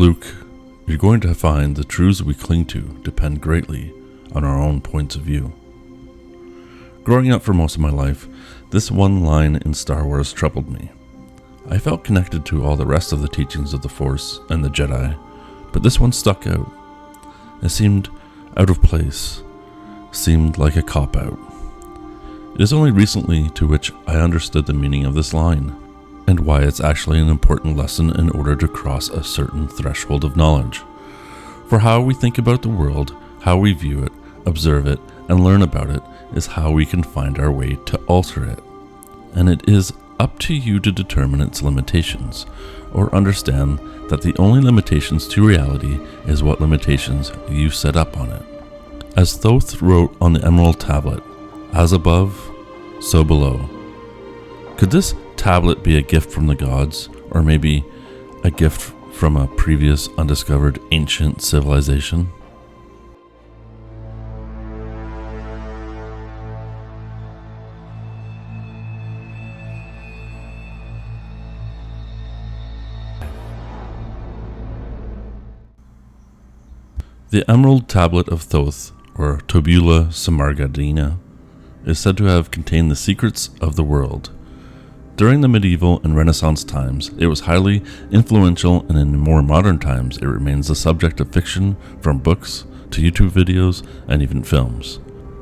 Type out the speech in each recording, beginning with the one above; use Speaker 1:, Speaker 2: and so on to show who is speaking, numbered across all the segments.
Speaker 1: Luke, you're going to find the truths we cling to depend greatly on our own points of view. Growing up for most of my life, this one line in Star Wars troubled me. I felt connected to all the rest of the teachings of the Force and the Jedi, but this one stuck out. It seemed out of place, seemed like a cop-out. It is only recently to which I understood the meaning of this line, and why it's actually an important lesson in order to cross a certain threshold of knowledge. For how we think about the world, how we view it, observe it, and learn about it is how we can find our way to alter it. And it is up to you to determine its limitations, or understand that the only limitations to reality is what limitations you set up on it. As Thoth wrote on the Emerald Tablet, as above, so below. Could this tablet be a gift from the gods, or maybe a gift from a previous undiscovered ancient civilization? The Emerald Tablet of Thoth, or Tabula Samargardina, is said to have contained the secrets of the world. During the medieval and Renaissance times, it was highly influential, and in more modern times, it remains the subject of fiction, from books to YouTube videos and even films.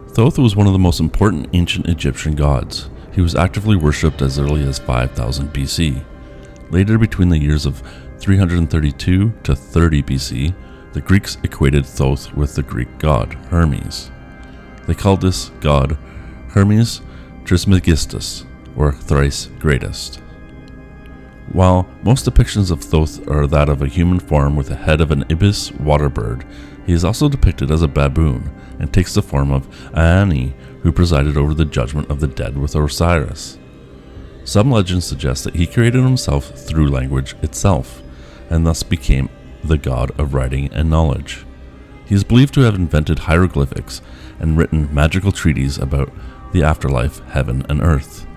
Speaker 1: Thoth was one of the most important ancient Egyptian gods. He was actively worshipped as early as 5000 BC. Later, between the years of 332 to 30 BC, the Greeks equated Thoth with the Greek god Hermes. They called this god Hermes Trismegistus, or thrice greatest. While most depictions of Thoth are that of a human form with the head of an ibis water bird, he is also depicted as a baboon and takes the form of Aani, who presided over the judgment of the dead with Osiris. Some legends suggest that he created himself through language itself, and thus became the god of writing and knowledge. He is believed to have invented hieroglyphics and written magical treatises about the afterlife, heaven, and earth.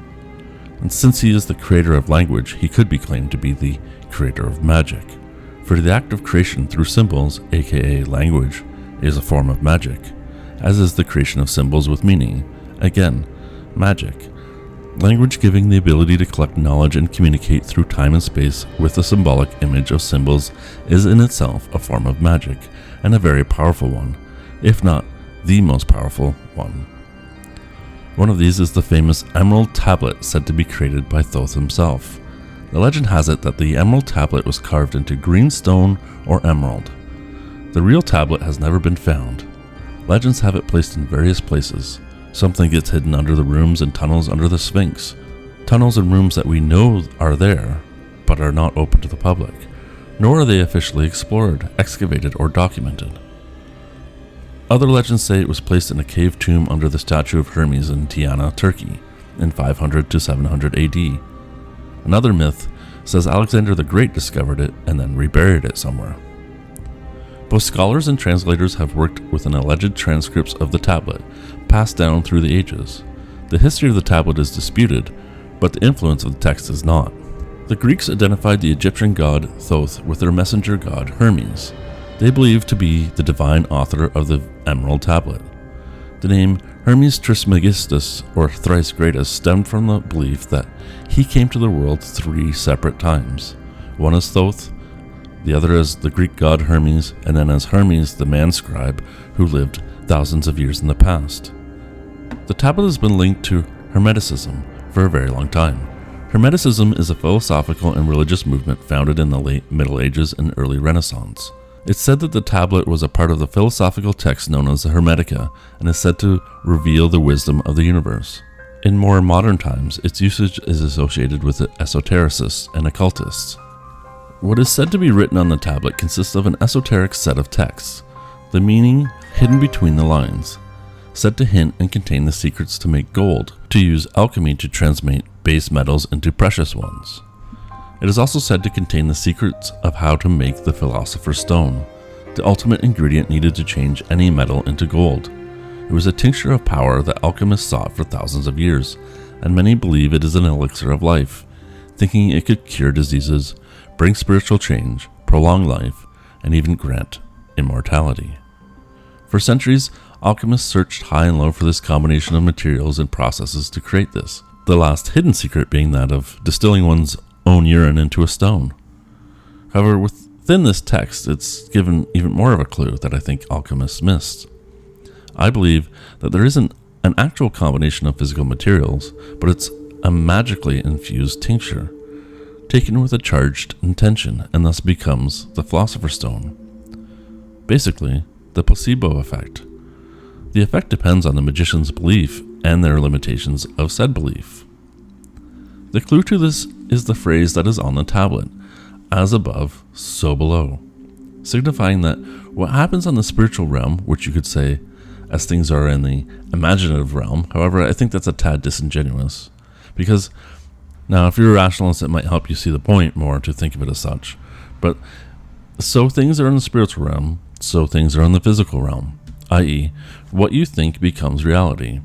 Speaker 1: And since he is the creator of language, he could be claimed to be the creator of magic. For the act of creation through symbols, aka language, is a form of magic, as is the creation of symbols with meaning, again, magic. Language giving the ability to collect knowledge and communicate through time and space with a symbolic image of symbols is in itself a form of magic, and a very powerful one, if not the most powerful one. One of these is the famous Emerald Tablet, said to be created by Thoth himself. The legend has it that the Emerald Tablet was carved into green stone or emerald. The real tablet has never been found. Legends have it placed in various places. Something gets hidden under the rooms and tunnels under the Sphinx. Tunnels and rooms that we know are there, but are not open to the public, nor are they officially explored, excavated, or documented. Other legends say it was placed in a cave tomb under the statue of Hermes in Tiana, Turkey, in 500 to 700 AD. Another myth says Alexander the Great discovered it and then reburied it somewhere. Both scholars and translators have worked with an alleged transcripts of the tablet, passed down through the ages. The history of the tablet is disputed, but the influence of the text is not. The Greeks identified the Egyptian god Thoth with their messenger god Hermes. They believed to be the divine author of the Emerald Tablet. The name Hermes Trismegistus, or thrice greatest, stemmed from the belief that he came to the world 3 separate times. One as Thoth, the other as the Greek god Hermes, and then as Hermes, the man scribe who lived thousands of years in the past. The tablet has been linked to Hermeticism for a very long time. Hermeticism is a philosophical and religious movement founded in the late Middle Ages and early Renaissance. It's said that the tablet was a part of the philosophical text known as the Hermetica, and is said to reveal the wisdom of the universe. In more modern times, its usage is associated with esotericists and occultists. What is said to be written on the tablet consists of an esoteric set of texts, the meaning hidden between the lines, said to hint and contain the secrets to make gold, to use alchemy to transmute base metals into precious ones. It is also said to contain the secrets of how to make the philosopher's stone, the ultimate ingredient needed to change any metal into gold. It was a tincture of power that alchemists sought for thousands of years, and many believe it is an elixir of life, thinking it could cure diseases, bring spiritual change, prolong life, and even grant immortality. For centuries, alchemists searched high and low for this combination of materials and processes to create this, the last hidden secret being that of distilling one's own urine into a stone. However, within this text, it's given even more of a clue that I think alchemists missed. I believe that there isn't an actual combination of physical materials, but it's a magically infused tincture, taken with a charged intention, and thus becomes the philosopher's stone. Basically, the placebo effect. The effect depends on the magician's belief and their limitations of said belief. The clue to this is the phrase that is on the tablet, as above, so below, signifying that what happens on the spiritual realm, which you could say as things are in the imaginative realm, however, I think that's a tad disingenuous, because now if you're a rationalist, it might help you see the point more to think of it as such, but so things are in the spiritual realm, so things are in the physical realm, i.e., what you think becomes reality.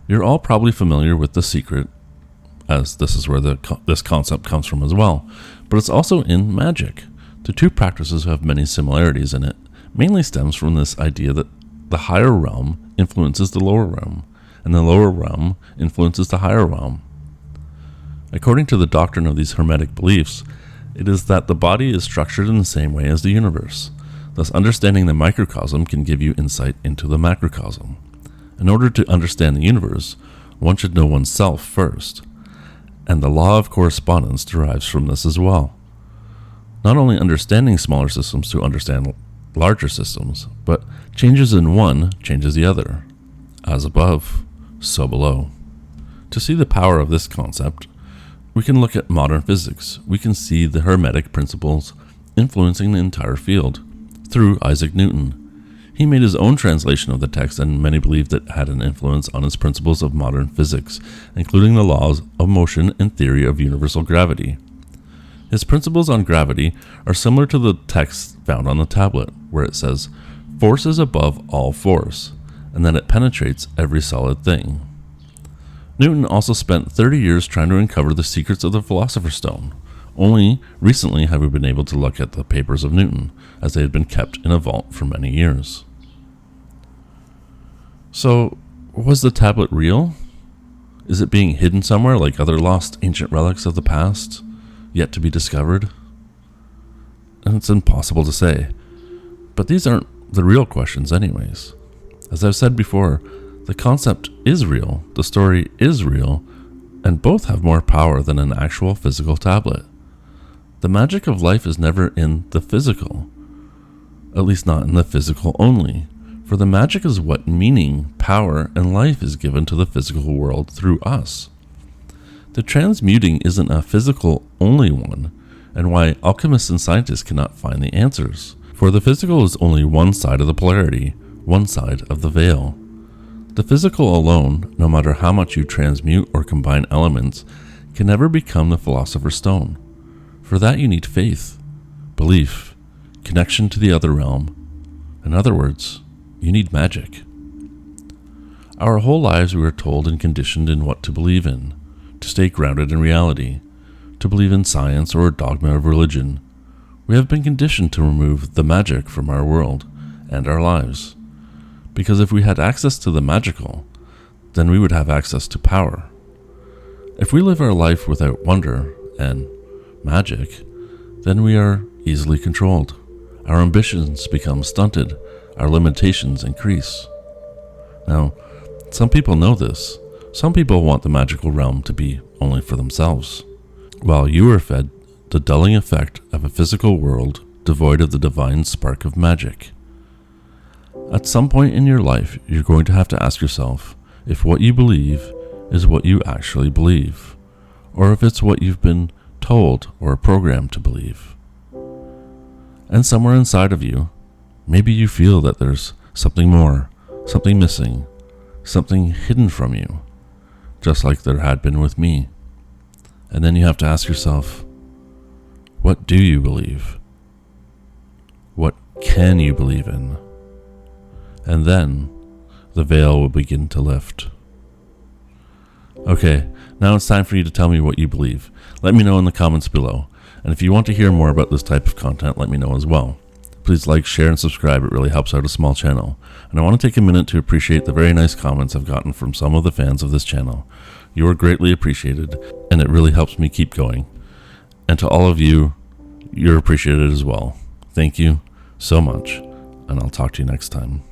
Speaker 1: You're all probably familiar with The Secret, as this is where this concept comes from as well, but it's also in Magick. The two practices have many similarities in it, mainly stems from this idea that the higher realm influences the lower realm, and the lower realm influences the higher realm. According to the doctrine of these Hermetic beliefs, it is that the body is structured in the same way as the universe. Thus, understanding the microcosm can give you insight into the macrocosm. In order to understand the universe, one should know oneself first, and the law of correspondence derives from this as well. Not only understanding smaller systems to understand larger systems, but changes in one changes the other. As above, so below. To see the power of this concept, we can look at modern physics. We can see the Hermetic principles influencing the entire field through Isaac Newton. He made his own translation of the text, and many believed it had an influence on his principles of modern physics, including the laws of motion and theory of universal gravity. His principles on gravity are similar to the text found on the tablet, where it says, "Force is above all force," and that it penetrates every solid thing. Newton also spent 30 years trying to uncover the secrets of the philosopher's stone. Only recently have we been able to look at the papers of Newton, as they had been kept in a vault for many years. So, was the tablet real? Is it being hidden somewhere like other lost ancient relics of the past, yet to be discovered? And it's impossible to say. But these aren't the real questions anyways. As I've said before, the concept is real, the story is real, and both have more power than an actual physical tablet. The magic of life is never in the physical, at least not in the physical only, for the magic is what meaning, power, and life is given to the physical world through us. The transmuting isn't a physical only one, and why alchemists and scientists cannot find the answers, for the physical is only one side of the polarity, one side of the veil. The physical alone, no matter how much you transmute or combine elements, can never become the philosopher's stone. For that you need faith, belief, connection to the other realm. In other words, you need magic. Our whole lives we are told and conditioned in what to believe in, to stay grounded in reality, to believe in science or a dogma of religion. We have been conditioned to remove the magic from our world and our lives. Because if we had access to the magical, then we would have access to power. If we live our life without wonder and magic, then we are easily controlled. Our ambitions become stunted, our limitations increase. Now, some people know this. Some people want the magical realm to be only for themselves, while you are fed the dulling effect of a physical world devoid of the divine spark of magic. At some point in your life, you're going to have to ask yourself if what you believe is what you actually believe, or if it's what you've been told or programmed to believe. And somewhere inside of you, maybe you feel that there's something more, something missing, something hidden from you, just like there had been with me. And then you have to ask yourself, what do you believe? What can you believe in? And then the veil will begin to lift. Okay, now it's time for you to tell me what you believe. Let me know in the comments below. And if you want to hear more about this type of content, let me know as well. Please like, share, and subscribe. It really helps out a small channel. And I want to take a minute to appreciate the very nice comments I've gotten from some of the fans of this channel. You are greatly appreciated, and it really helps me keep going. And to all of you, you're appreciated as well. Thank you so much, and I'll talk to you next time.